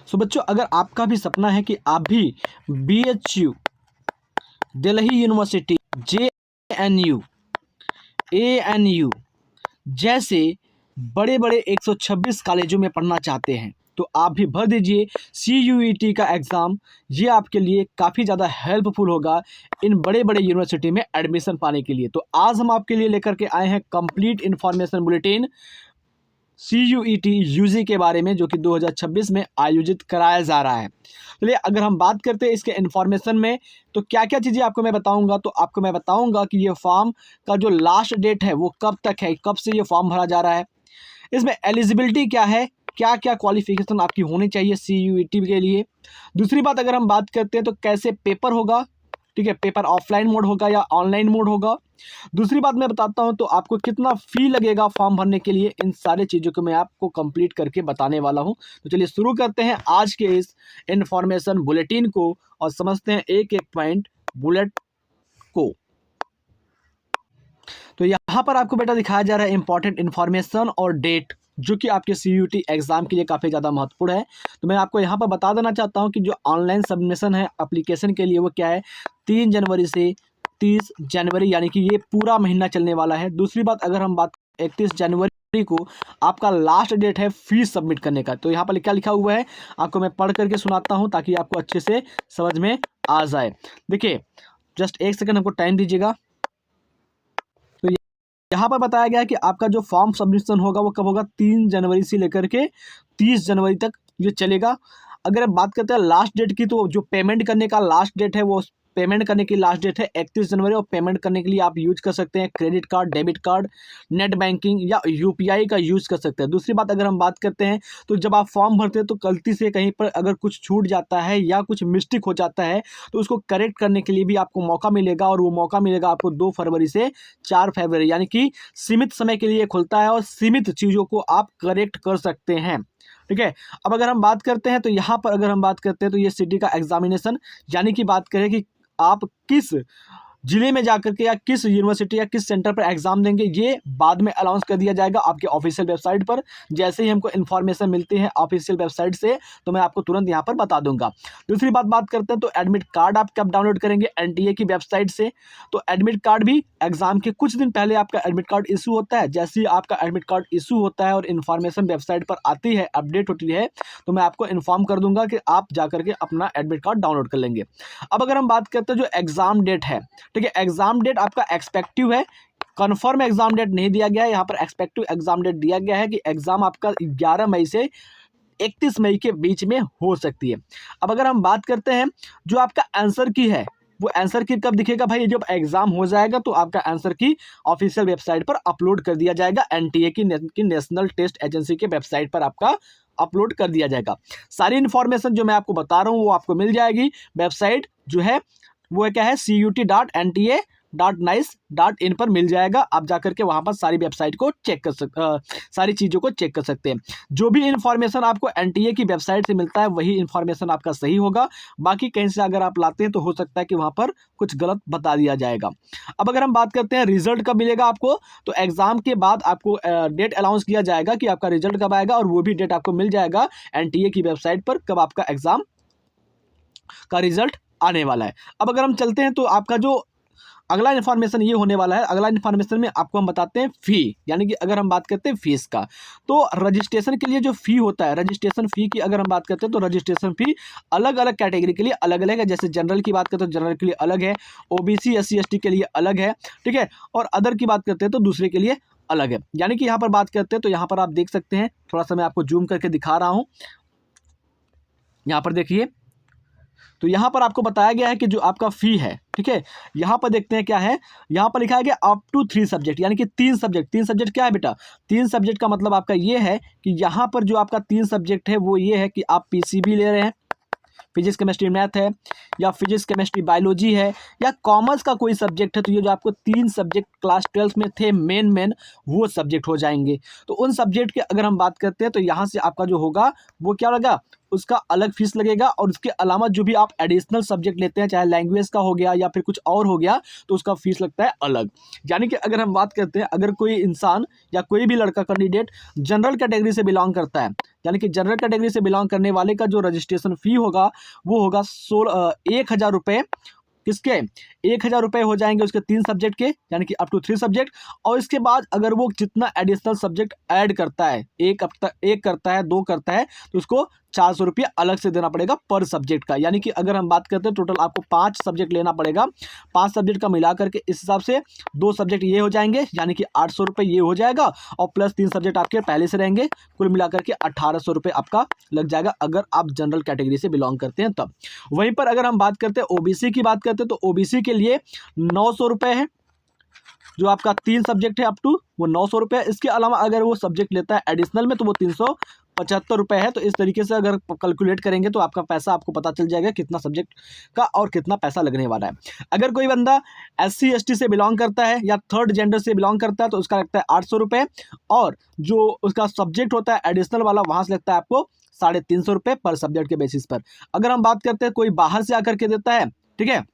सो बच्चों, अगर आपका भी सपना है कि आप भी BHU, Delhi university, JNU, ANU जैसे बड़े बड़े 126 कॉलेजों में पढ़ना चाहते हैं, तो आप भी भर दीजिए CUET का एग्ज़ाम। ये आपके लिए काफ़ी ज़्यादा हेल्पफुल होगा इन बड़े बड़े यूनिवर्सिटी में एडमिशन पाने के लिए। तो आज हम आपके लिए लेकर के आए हैं complete information bulletin CUET UG के बारे में, जो कि 2026 में आयोजित कराया जा रहा है। चलिए, अगर हम बात करते हैं इसके इन्फॉर्मेशन में, तो क्या क्या चीज़ें आपको मैं बताऊंगा। तो आपको मैं बताऊंगा कि ये फॉर्म का जो लास्ट डेट है वो कब तक है, कब से ये फॉर्म भरा जा रहा है, इसमें एलिजिबिलिटी क्या है, क्या क्या क्वालिफिकेशन आपकी होनी चाहिए CUET के लिए। दूसरी बात, अगर हम बात करते हैं तो कैसे पेपर होगा, ठीक है, पेपर ऑफलाइन मोड होगा या ऑनलाइन मोड होगा। दूसरी बात मैं बताता हूं तो आपको कितना फी लगेगा फॉर्म भरने के लिए। इन सारे चीज़ों को मैं आपको कंप्लीट करके बताने वाला हूं। तो चलिए शुरू करते हैं आज के इस इंफॉर्मेशन बुलेटिन को और समझते हैं एक एक पॉइंट बुलेट को। तो यहाँ पर आपको बेटा दिखाया जा रहा है इंपॉर्टेंट इन्फॉर्मेशन और डेट, जो कि आपके CUET एग्जाम के लिए काफ़ी ज़्यादा महत्वपूर्ण है। तो मैं आपको यहाँ पर बता देना चाहता हूँ कि जो ऑनलाइन सबमिशन है एप्लीकेशन के लिए वो क्या है, 3 जनवरी से 30 जनवरी, यानी कि ये पूरा महीना चलने वाला है। दूसरी बात, अगर हम बात 31 जनवरी को आपका लास्ट डेट है फीस सबमिट करने का। तो यहाँ पर क्या लिखा हुआ है आपको मैं पढ़ करके सुनाता हूँ ताकि आपको अच्छे से समझ में आ जाए। देखिए, जस्ट एक सेकेंड हमको टाइम दीजिएगा। यहाँ पर बताया गया है कि आपका जो फॉर्म सबमिशन होगा वो कब होगा, 3 जनवरी से लेकर के 30 जनवरी तक ये चलेगा। अगर आप बात करते हैं लास्ट डेट की, तो जो पेमेंट करने का लास्ट डेट है वो पेमेंट करने की लास्ट डेट है 31 जनवरी, और पेमेंट करने के लिए आप यूज कर सकते हैं credit card, debit card, net banking या UPI का यूज कर सकते हैं। दूसरी बात, अगर हम बात करते हैं तो जब आप फॉर्म भरते हैं तो गलती से कहीं पर अगर कुछ छूट जाता है या कुछ मिस्टेक हो जाता है तो उसको करेक्ट करने के लिए भी आपको मौका मिलेगा, और वो मौका मिलेगा आपको 2 फरवरी से 4 फरवरी, यानी कि सीमित समय के लिए खुलता है और सीमित चीज़ों को आप करेक्ट कर सकते हैं। ठीक है, अब अगर हम बात करते हैं तो यहाँ पर अगर हम बात करते हैं तो ये सिटी का एग्जामिनेशन, यानी कि बात करें कि आप किस जिले में जाकर के या किस यूनिवर्सिटी या किस सेंटर पर एग्जाम देंगे, ये बाद में अनाउंस कर दिया जाएगा आपके ऑफिशियल वेबसाइट पर। जैसे ही हमको इन्फॉर्मेशन मिलती है ऑफिशियल वेबसाइट से तो मैं आपको तुरंत यहाँ पर बता दूंगा। दूसरी बात करते हैं तो एडमिट कार्ड आप कब डाउनलोड करेंगे, NTA की वेबसाइट से। तो एडमिट कार्ड भी एग्जाम के कुछ दिन पहले आपका एडमिट कार्ड इशू होता है। जैसे ही आपका एडमिट कार्ड इशू होता है और इन्फॉर्मेशन वेबसाइट पर आती है, अपडेट होती है, तो मैं आपको इन्फॉर्म कर दूंगा कि आप जाकर के अपना एडमिट कार्ड डाउनलोड कर लेंगे। अब अगर हम बात करते हैं जो एग्जाम डेट है, ठीक है, एग्जाम डेट आपका एक्सपेक्टिव है, कन्फर्म एग्जाम डेट नहीं दिया गया है। यहाँ पर एक्सपेक्टिव एग्जाम डेट दिया गया है कि एग्जाम आपका 11 मई से 31 मई के बीच में हो सकती है। अब अगर हम बात करते हैं जो आपका आंसर की है, वो आंसर की कब दिखेगा भाई, जब एग्जाम हो जाएगा तो आपका आंसर की ऑफिशियल वेबसाइट पर अपलोड कर दिया जाएगा। NTA की नेशनल टेस्ट एजेंसी के वेबसाइट पर आपका अपलोड कर दिया जाएगा। सारी इन्फॉर्मेशन जो मैं आपको बता रहा हूँ वो आपको मिल जाएगी। वेबसाइट जो है वो क्या है, CUT.NTA.NICE.in पर मिल जाएगा। आप जाकर के वहाँ पर सारी वेबसाइट को चेक कर सारी चीज़ों को चेक कर सकते हैं। जो भी इन्फॉर्मेशन आपको NTA की वेबसाइट से मिलता है वही इन्फॉर्मेशन आपका सही होगा। बाकी कहीं से अगर आप लाते हैं तो हो सकता है कि वहाँ पर कुछ गलत बता दिया जाएगा। अब अगर हम बात करते हैं रिजल्ट कब मिलेगा आपको, तो एग्जाम के बाद आपको डेट अनाउंस किया जाएगा कि आपका रिजल्ट कब आएगा, और वो भी डेट आपको मिल जाएगा NTA की वेबसाइट पर कब आपका एग्जाम का रिजल्ट आने वाला है। अब अगर हम चलते हैं तो आपका जो अगला इन्फॉर्मेशन ये होने वाला है, अगला इन्फॉर्मेशन में आपको हम बताते हैं फ़ी, यानी कि अगर हम बात करते हैं फीस का, तो रजिस्ट्रेशन के लिए जो फ़ी होता है, रजिस्ट्रेशन फ़ी की अगर हम बात करते हैं तो रजिस्ट्रेशन फ़ी अलग अलग कैटेगरी के लिए अलग अलग है। जैसे जनरल की बात करते हैं तो जनरल के लिए अलग है, OBC SC ST के लिए अलग है, ठीक है, और अदर की बात करते हैं तो दूसरे के लिए अलग है। यानी कि यहाँ पर बात करते हैं तो यहाँ पर आप देख सकते हैं, थोड़ा सा मैं आपको जूम करके दिखा रहा हूँ, यहाँ पर देखिए। तो यहाँ पर आपको बताया गया है कि जो आपका फ़ी है, ठीक है, यहाँ पर देखते हैं क्या है, यहाँ पर लिखा है कि अप टू 3 सब्जेक्ट, यानी कि 3 सब्जेक्ट। 3 सब्जेक्ट क्या है बेटा, 3 सब्जेक्ट का मतलब आपका ये है कि यहाँ पर जो आपका 3 सब्जेक्ट है वो ये है कि आप PCB ले रहे हैं, फिजिक्स केमिस्ट्री मैथ है, या फिजिक्स केमिस्ट्री बायोलॉजी है, या कॉमर्स का कोई सब्जेक्ट है, तो ये जो आपको 3 सब्जेक्ट क्लास 12 में थे मेन वो सब्जेक्ट हो जाएंगे। तो उन सब्जेक्ट के अगर हम बात करते हैं तो यहाँ से आपका जो होगा वो क्या होगा, उसका अलग फीस लगेगा, और उसके अलावा जो भी आप एडिशनल सब्जेक्ट लेते हैं, चाहे लैंग्वेज का हो गया या फिर कुछ और हो गया, तो उसका फीस लगता है अलग। यानी कि अगर हम बात करते हैं, अगर कोई इंसान या कोई भी लड़का कैंडिडेट जनरल कैटेगरी से बिलोंग करता है, यानी कि जनरल कैटेगरी से बिलोंग करने वाले का जो रजिस्ट्रेशन फ़ी होगा वो होगा 1,000 रुपये। किसके? 1,000 रुपये हो जाएंगे उसके 3 सब्जेक्ट के, यानी कि अप टू 3 सब्जेक्ट। और इसके बाद अगर वो जितना एडिशनल सब्जेक्ट ऐड करता है, एक करता है, 2 करता है, तो उसको 400 रुपये अलग से देना पड़ेगा पर सब्जेक्ट का। यानी कि अगर हम बात करते हैं टोटल आपको 5 सब्जेक्ट लेना पड़ेगा, 5 सब्जेक्ट का मिला करके इस हिसाब से 2 सब्जेक्ट ये हो जाएंगे, यानी कि 800 रुपये ये हो जाएगा, और प्लस 3 सब्जेक्ट आपके पहले से रहेंगे, कुल मिला करके 1800 रुपये आपका लग जाएगा अगर आप जनरल कैटेगरी से बिलोंग करते हैं तब। वहीं पर अगर हम बात करते हैं ओबीसी की बात करते हैं, तो ओबीसी के लिए 900 रुपये है, जो आपका 3 सब्जेक्ट है अप टू, वो 900 रुपये। इसके अलावा अगर वो सब्जेक्ट लेता है एडिशनल में, तो वो 375 रुपये है। तो इस तरीके से अगर कैलकुलेट करेंगे तो आपका पैसा आपको पता चल जाएगा कितना सब्जेक्ट का और कितना पैसा लगने वाला है। अगर कोई बंदा SC ST से बिलोंग करता है या थर्ड जेंडर से बिलोंग करता है, तो उसका लगता है 800 रुपये, और जो उसका सब्जेक्ट होता है एडिशनल वाला, वहाँ से लगता है आपको 350 रुपये पर सब्जेक्ट के बेसिस पर। अगर हम बात करते हैं कोई बाहर से आकर के देता है, ठीक है,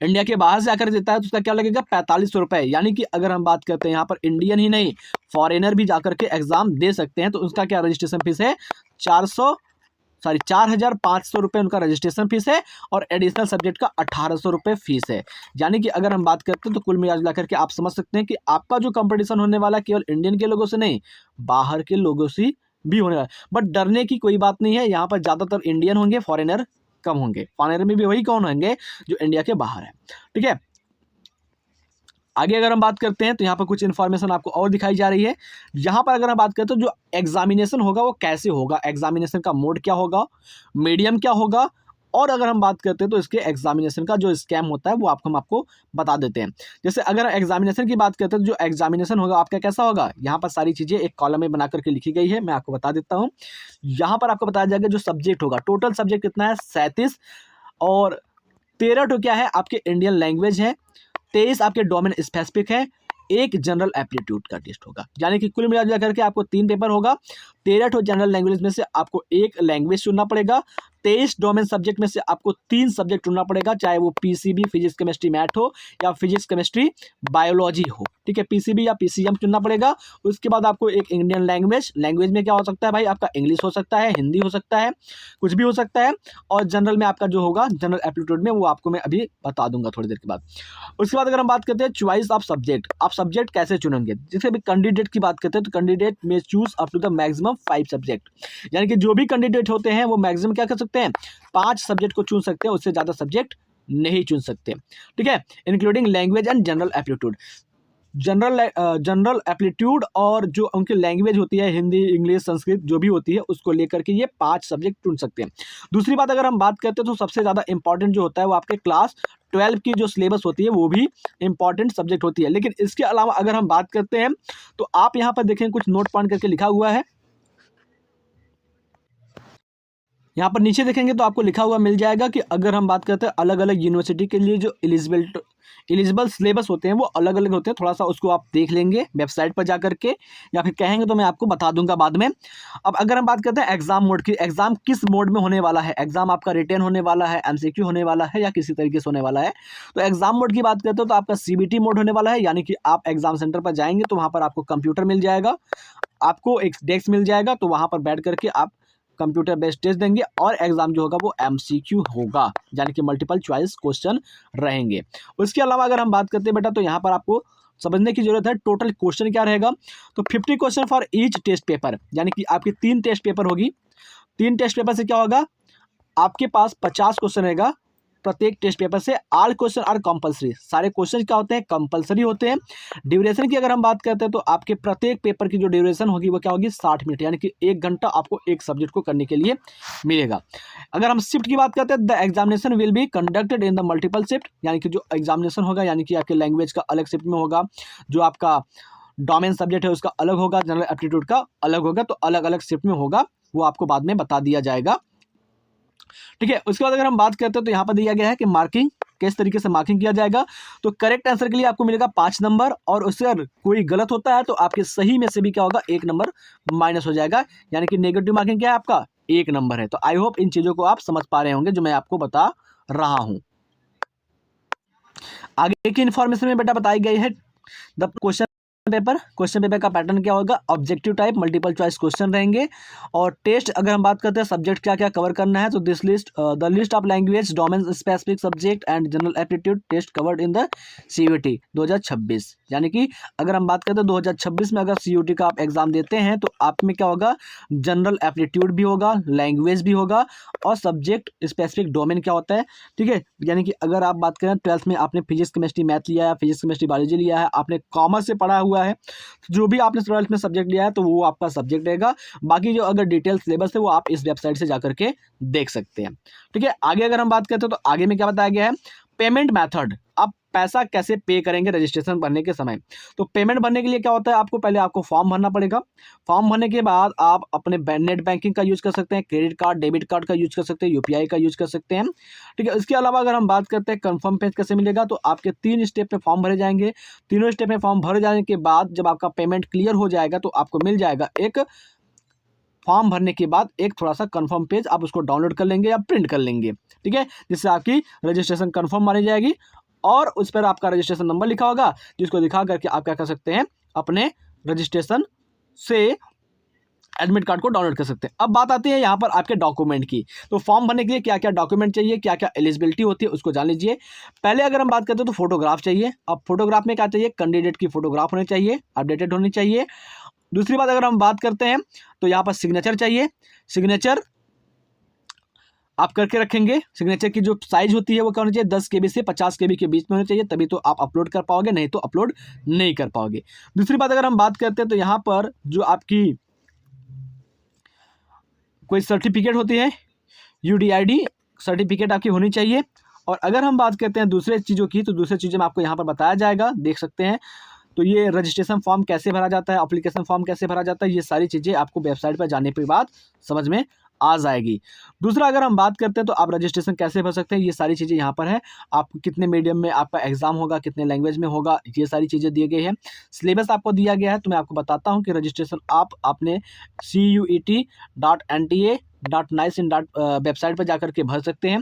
इंडिया के बाहर से आकर देता है, तो उसका क्या लगेगा? 4500 रुपये। यानी कि अगर हम बात करते हैं यहाँ पर इंडियन ही नहीं, फॉरेनर भी जाकर के एग्जाम दे सकते हैं, तो उसका क्या रजिस्ट्रेशन फीस है? 4,500 रुपये उनका रजिस्ट्रेशन फीस है, और एडिशनल सब्जेक्ट का 1800 रुपये फीस है। यानी कि अगर हम बात करते हैं तो कुल मिला करके आप समझ सकते हैं कि आपका जो कंपटीशन होने वाला केवल इंडियन के लोगों से नहीं, बाहर के लोगों से भी होने वाला। बट डरने की कोई बात नहीं है, यहाँ पर ज़्यादातर इंडियन होंगे, फॉरेनर कम होंगे। फॉरेनर में भी वही कौन होंगे जो इंडिया के बाहर है, ठीक है। आगे अगर हम बात करते हैं तो यहाँ पर कुछ इन्फॉर्मेशन आपको और दिखाई जा रही है। यहाँ पर अगर हम बात करते हैं तो जो एग्जामिनेशन होगा वो कैसे होगा, एग्जामिनेशन का मोड क्या होगा, मीडियम क्या होगा, और अगर हम बात करते हैं तो इसके एग्जामिनेशन का जो स्कैम होता है वो हम आपको बता देते हैं। जैसे अगर एग्जामिनेशन की बात करते हैं तो जो एग्जामिनेशन होगा आपका कैसा होगा, यहाँ पर सारी चीज़ें एक कॉलम में बना करके लिखी गई है, मैं आपको बता देता हूँ। यहाँ पर आपको बताया जाएगा जो सब्जेक्ट होगा, टोटल सब्जेक्ट कितना है? 37, और 13 तो क्या है आपके इंडियन लैंग्वेज है, 23 आपके डोमेन स्पेसिफिक है, एक जनरल एप्टीट्यूड का टेस्ट होगा। यानी कि कुल मिला करके आपको 3 पेपर होगा, 13 तो जनरल लैंग्वेज में से आपको एक लैंग्वेज चुनना पड़ेगा, 23 डोमेन सब्जेक्ट में से आपको 3 सब्जेक्ट चुनना पड़ेगा, चाहे वो पीसीबी फिजिक्स केमिस्ट्री मैथ हो या फिजिक्स केमिस्ट्री बायोलॉजी हो, ठीक है, पीसीबी या पीसीएम चुनना पड़ेगा। उसके बाद आपको एक इंडियन लैंग्वेज में क्या हो सकता है भाई, आपका इंग्लिश हो सकता है, हिंदी हो सकता है, कुछ भी हो सकता है, और जनरल में आपका जो होगा जनरल एप्टीट्यूड में, वो आपको मैं अभी बता दूंगा थोड़ी देर के बाद। उसके बाद अगर हम बात करते हैं चॉइस ऑफ सब्जेक्ट, आप सब्जेक्ट कैसे चुनेंगे, जैसे अभी कैंडिडेट की बात करते हैं तो कैंडिडेट में choose up to the maximum 5 subject, यानी कि जो भी कैंडिडेट होते हैं वो मैक्सिमम क्या कर सकते हैं, 5 सब्जेक्ट को चुन सकते हैं, उससे ज़्यादा सब्जेक्ट नहीं चुन सकते, ठीक है, including language and general aptitude. General aptitude और जो उनकी लैंग्वेज होती है, हिंदी, इंग्लिश, संस्कृत जो भी होती है, उसको लेकर के ये 5 सब्जेक्ट चुन सकते हैं। दूसरी बात अगर हम बात करते हैं तो सबसे ज़्यादा इंपॉर्टेंट जो होता है वो आपके क्लास 12 की जो सिलेबस होती है वो भी इंपॉर्टेंट सब्जेक्ट होती है। लेकिन इसके अलावा अगर हम बात करते हैं तो आप यहाँ पर देखें कुछ नोट पॉइंट करके लिखा हुआ है, यहाँ पर नीचे देखेंगे तो आपको लिखा हुआ मिल जाएगा कि अगर हम बात करते हैं अलग अलग यूनिवर्सिटी के लिए जो एलिजिबल सिलेबस होते हैं वो अलग अलग होते हैं, थोड़ा सा उसको आप देख लेंगे वेबसाइट पर जा करके, या फिर कहेंगे तो मैं आपको बता दूंगा बाद में। अब अगर हम बात करते हैं एग्जाम मोड की, एग्जाम किस मोड में होने वाला है, एग्जाम आपका रिटन होने वाला है, MCQ होने वाला है, या किसी तरीके से होने वाला है। तो एग्जाम मोड की बात करते हो तो आपका CBT मोड होने वाला है, यानी कि आप एग्जाम सेंटर पर जाएंगे तो वहाँ पर आपको कंप्यूटर मिल जाएगा, आपको एक डेस्क मिल जाएगा, तो वहाँ पर बैठ करके आप कंप्यूटर बेस्ड टेस्ट देंगे, और एग्जाम जो होगा वो MCQ होगा, यानी कि मल्टीपल चॉइस क्वेश्चन रहेंगे। उसके अलावा अगर हम बात करते हैं बेटा तो यहाँ पर आपको समझने की जरूरत है टोटल क्वेश्चन क्या रहेगा। तो 50 question for each test paper, यानी कि आपकी 3 टेस्ट पेपर होगी, 3 टेस्ट पेपर से क्या होगा, आपके पास 50 क्वेश्चन रहेगा प्रत्येक टेस्ट पेपर से। ऑल क्वेश्चन आर कंपलसरी, सारे क्वेश्चन क्या होते हैं, कंपलसरी होते हैं। ड्यूरेशन की अगर हम बात करते हैं तो आपके प्रत्येक पेपर की जो ड्यूरेशन होगी वो क्या होगी, 60 मिनट, यानी कि 1 घंटा आपको एक सब्जेक्ट को करने के लिए मिलेगा। अगर हम शिफ्ट की बात करते हैं, the examination will be conducted in the multiple shift, यानी कि जो एग्जामिनेशन होगा यानी कि आपके लैंग्वेज का अलग शिफ्ट में होगा, जो आपका डोमेन सब्जेक्ट है उसका अलग होगा, जनरल एप्टीट्यूड का अलग होगा, तो अलग अलग शिफ्ट में होगा, वो आपको बाद में बता दिया जाएगा, ठीक है। उसके बाद अगर हम बात करते हैं तो यहाँ पर दिया गया है कि मार्किंग किस तरीके से मार्किंग किया जाएगा। तो करेक्ट आंसर के लिए आपको मिलेगा 5 नंबर, और उससे अगर कोई गलत होता है तो आपके सही में से भी क्या होगा, 1 नंबर माइनस हो जाएगा, यानी कि नेगेटिव मार्किंग क्या है आपका 1 नंबर है। तो आई होप इन चीज़ों को आप समझ पा रहे होंगे जो मैं आपको बता रहा हूँ। आगे की इन्फॉर्मेशन में बेटा बताई गई है द क्वेश्चन पेपर का पैटर्न क्या होगा, objective type multiple choice question रहेंगे। और टेस्ट अगर हम बात करते हैं सब्जेक्ट क्या क्या कवर करना है, तो this list the list of language domain specific subject and general aptitude test covered in the CUET 2026। यानी कि अगर हम बात करते हैं 2026 में अगर CUET का आप एग्जाम देते हैं तो आप में क्या होगा, जनरल एप्टीट्यूड भी होगा, लैंग्वेज भी होगा और सब्जेक्ट स्पेसिफिक डोमेन क्या होता है, ठीक है। यानी कि अगर आप बात करें 12th में आपने फिजिक्स केमिस्ट्री मैथ लिया है, फिजिक्स केमिस्ट्री बायोलॉजी लिया है, आपने कॉमर्स से पढ़ा हुआ है, जो भी आपने 12th में सब्जेक्ट लिया है तो वो आपका सब्जेक्ट रहेगा। बाकी जो अगर डिटेल सिलेबस है वो आप इस वेबसाइट से जाकर के देख सकते हैं, ठीक है। आगे अगर हम बात करते हैं तो आगे में क्या बताया गया है, पेमेंट मेथड, आप पैसा कैसे पे करेंगे रजिस्ट्रेशन भरने के समय। तो पेमेंट भरने के लिए क्या होता है, आपको पहले आपको फॉर्म भरना पड़ेगा। फॉर्म भरने के बाद आप अपने नेट बैंकिंग का यूज कर सकते हैं, क्रेडिट कार्ड डेबिट कार्ड का यूज कर सकते हैं, UPI का यूज कर सकते हैं, ठीक है। इसके अलावा अगर हम बात करते हैं कंफर्म पेज कैसे मिलेगा, तो आपके 3 स्टेप में फॉर्म भरे जाएंगे। तीनों स्टेप में फॉर्म भरे जाने के बाद जब आपका पेमेंट क्लियर हो जाएगा तो आपको मिल जाएगा एक फॉर्म भरने के बाद एक थोड़ा सा कंफर्म पेज, आप उसको डाउनलोड कर लेंगे या प्रिंट कर लेंगे, ठीक है, जिससे आपकी रजिस्ट्रेशन कंफर्म मानी जाएगी और उस पर आपका रजिस्ट्रेशन नंबर लिखा होगा, जिसको दिखा करके आप क्या कर सकते हैं, अपने रजिस्ट्रेशन से एडमिट कार्ड को डाउनलोड कर सकते हैं। अब बात आती है यहाँ पर आपके डॉक्यूमेंट की। तो फॉर्म भरने के लिए क्या क्या डॉक्यूमेंट चाहिए, क्या क्या एलिजिबिलिटी होती है उसको जान लीजिए। पहले अगर हम बात करते हैं तो फोटोग्राफ चाहिए। अब फोटोग्राफ में क्या चाहिए, कैंडिडेट की फोटोग्राफ होनी चाहिए, अपडेटेड होनी चाहिए। दूसरी बात अगर हम बात करते हैं तो यहाँ पर सिग्नेचर चाहिए। सिग्नेचर आप करके रखेंगे। सिग्नेचर की जो साइज होती है वो क्या होनी चाहिए, 10 KB से 50 KB के बीच में होनी चाहिए, तभी तो आप अपलोड कर पाओगे, नहीं तो अपलोड नहीं कर पाओगे। दूसरी बात अगर हम बात करते हैं तो यहाँ पर जो आपकी कोई सर्टिफिकेट होती है, UDID सर्टिफिकेट आपकी होनी चाहिए। और अगर हम बात करते हैं दूसरे चीज़ों की, तो दूसरे चीज़ें में आपको यहाँ पर बताया जाएगा, देख सकते हैं। तो ये रजिस्ट्रेशन फॉर्म कैसे भरा जाता है, एप्लीकेशन फॉर्म कैसे भरा जाता है, ये सारी चीज़ें आपको वेबसाइट पर जाने के बाद समझ में आ जाएगी। दूसरा अगर हम बात करते हैं तो आप रजिस्ट्रेशन कैसे भर सकते हैं, ये सारी चीज़ें यहाँ पर है। आपको कितने मीडियम में आपका एग्जाम होगा, कितने लैंग्वेज में होगा, ये सारी चीज़ें दी गई है। सिलेबस आपको दिया गया है। तो मैं आपको बताता हूँ कि रजिस्ट्रेशन आप अपने CUET.NTA.NICE वेबसाइट पर जाकर के भर सकते हैं।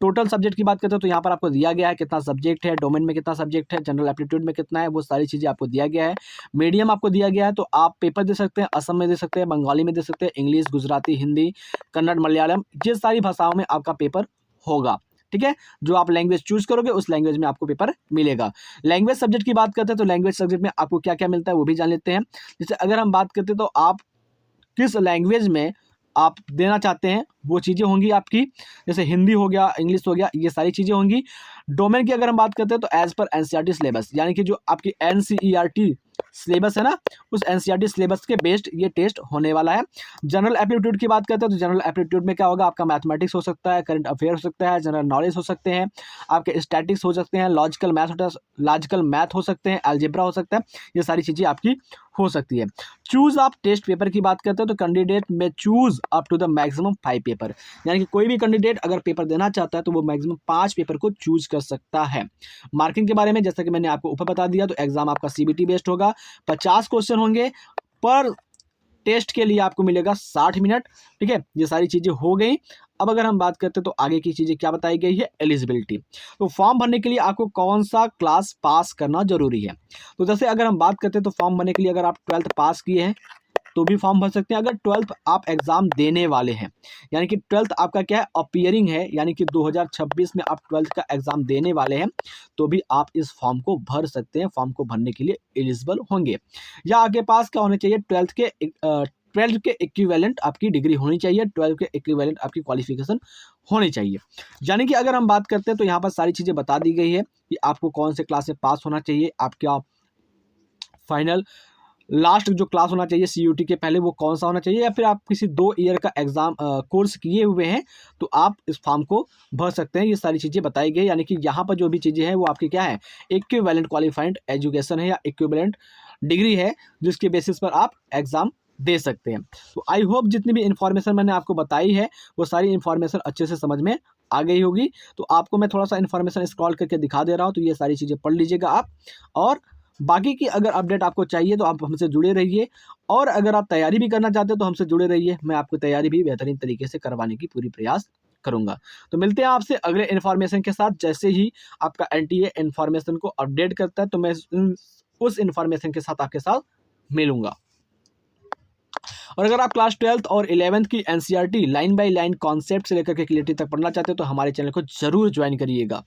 टोटल सब्जेक्ट की बात करते हैं तो यहाँ पर आपको दिया गया है कितना सब्जेक्ट है, डोमेन में कितना सब्जेक्ट है, जनरल एप्टीट्यूड में कितना है, वो सारी चीज़ें आपको दिया गया है। मीडियम आपको दिया गया है, तो आप पेपर दे सकते हैं, असम में दे सकते हैं, बंगाली में दे सकते हैं, इंग्लिश, गुजराती, हिंदी, कन्नड़, मलयालम, ये सारी भाषाओं में आपका पेपर होगा, ठीक है। जो आप लैंग्वेज चूज करोगे उस लैंग्वेज में आपको पेपर मिलेगा। लैंग्वेज सब्जेक्ट की बात करते हैं तो लैंग्वेज सब्जेक्ट में आपको क्या क्या मिलता है वो भी जान लेते हैं। जैसे अगर हम बात करते हैं तो आप किस लैंग्वेज में आप देना चाहते हैं वो चीज़ें होंगी आपकी, जैसे हिंदी हो गया, इंग्लिश हो गया, ये सारी चीज़ें होंगी। डोमेन की अगर हम बात करते हैं तो एज पर NCERT सिलेबस, यानी कि जो आपकी NCERT सिलेबस है ना, उस NCERT सिलेबस के बेस्ड ये टेस्ट होने वाला है। जनरल एप्टीट्यूड की बात करते हैं तो जनरल एप्टीट्यूड में क्या होगा, आपका मैथमेटिक्स हो सकता है, करंट अफेयर हो सकता है, जनरल नॉलेज हो सकते हैं, आपके स्टैटिक्स हो सकते हैं, लॉजिकल मैथ हो सकते हैं, अलजेब्रा हो सकता है, ये सारी चीज़ें आपकी हो सकती है। चूज आप टेस्ट पेपर की बात करते हो तो कैंडिडेट में choose up to the maximum 5 paper, यानी कि कोई भी कैंडिडेट अगर पेपर देना चाहता है तो वो मैक्सिमम 5 पेपर को चूज कर सकता है। मार्किंग के बारे में जैसा कि मैंने आपको ऊपर बता दिया, तो एग्जाम आपका CBT बेस्ड होगा। 50 क्वेश्चन होंगे पर टेस्ट के लिए आपको मिलेगा 60 मिनट, ठीक है। ये सारी चीज़ें हो गई। अब अगर हम बात करते हैं तो आगे की चीज़ें क्या बताई गई है, एलिजिबिलिटी। तो फॉर्म भरने के लिए आपको कौन सा क्लास पास करना जरूरी है। तो जैसे अगर हम बात करते हैं तो फॉर्म भरने के लिए अगर आप 12th पास किए हैं तो भी फॉर्म भर सकते हैं। अगर 12th आप एग्जाम देने वाले हैं, यानी कि 12th आपका क्या है, अपीयरिंग है, यानी कि 2026 में आप 12th का एग्जाम देने वाले हैं, तो भी आप इस फॉर्म को भर सकते हैं। फॉर्म को भरने के लिए एलिजिबल होंगे। या आपके पास क्या होने चाहिए, 12th के इक्विवेलेंट आपकी डिग्री होनी चाहिए, 12th के इक्विवेलेंट आपकी क्वालिफिकेशन होनी चाहिए। यानी कि अगर हम बात करते हैं तो यहाँ पर सारी चीज़ें बता दी गई है कि आपको कौन से क्लास से पास होना चाहिए, आपका फाइनल लास्ट जो क्लास होना चाहिए CUET के पहले वो कौन सा होना चाहिए, या फिर आप किसी 2 ईयर का एग्जाम कोर्स किए हुए हैं तो आप इस फॉर्म को भर सकते हैं। ये सारी चीज़ें बताई गई, यानी कि यहाँ पर जो भी चीज़ें हैं वो आपकी क्या है, इक्विवेलेंट क्वालिफाइड एजुकेशन है या इक्विवेलेंट डिग्री है, जिसके बेसिस पर आप एग्ज़ाम दे सकते हैं। तो आई होप जितनी भी इन्फॉर्मेशन मैंने आपको बताई है वो सारी इन्फॉर्मेशन अच्छे से समझ में आ गई होगी। तो आपको मैं थोड़ा सा इन्फॉर्मेशन स्क्रॉल करके दिखा दे रहा हूँ, तो ये सारी चीज़ें पढ़ लीजिएगा आप। और बाकी की अगर अपडेट आपको चाहिए तो आप हमसे जुड़े रहिए, और अगर आप तैयारी भी करना चाहते हो तो हमसे जुड़े रहिए, मैं आपको तैयारी भी बेहतरीन तरीके से करवाने की पूरी प्रयास करूँगा। तो मिलते हैं आपसे अगले इन्फॉर्मेशन के साथ, जैसे ही आपका एनटीए इन्फॉर्मेशन को अपडेट करता है तो मैं उस इन्फॉर्मेशन के साथ आपके साथ मिलूँगा। और अगर आप क्लास 12th और 11th की NCERT line by line concept से लेकर के क्लियरिटी तक पढ़ना चाहते हो तो हमारे चैनल को ज़रूर ज्वाइन करिएगा।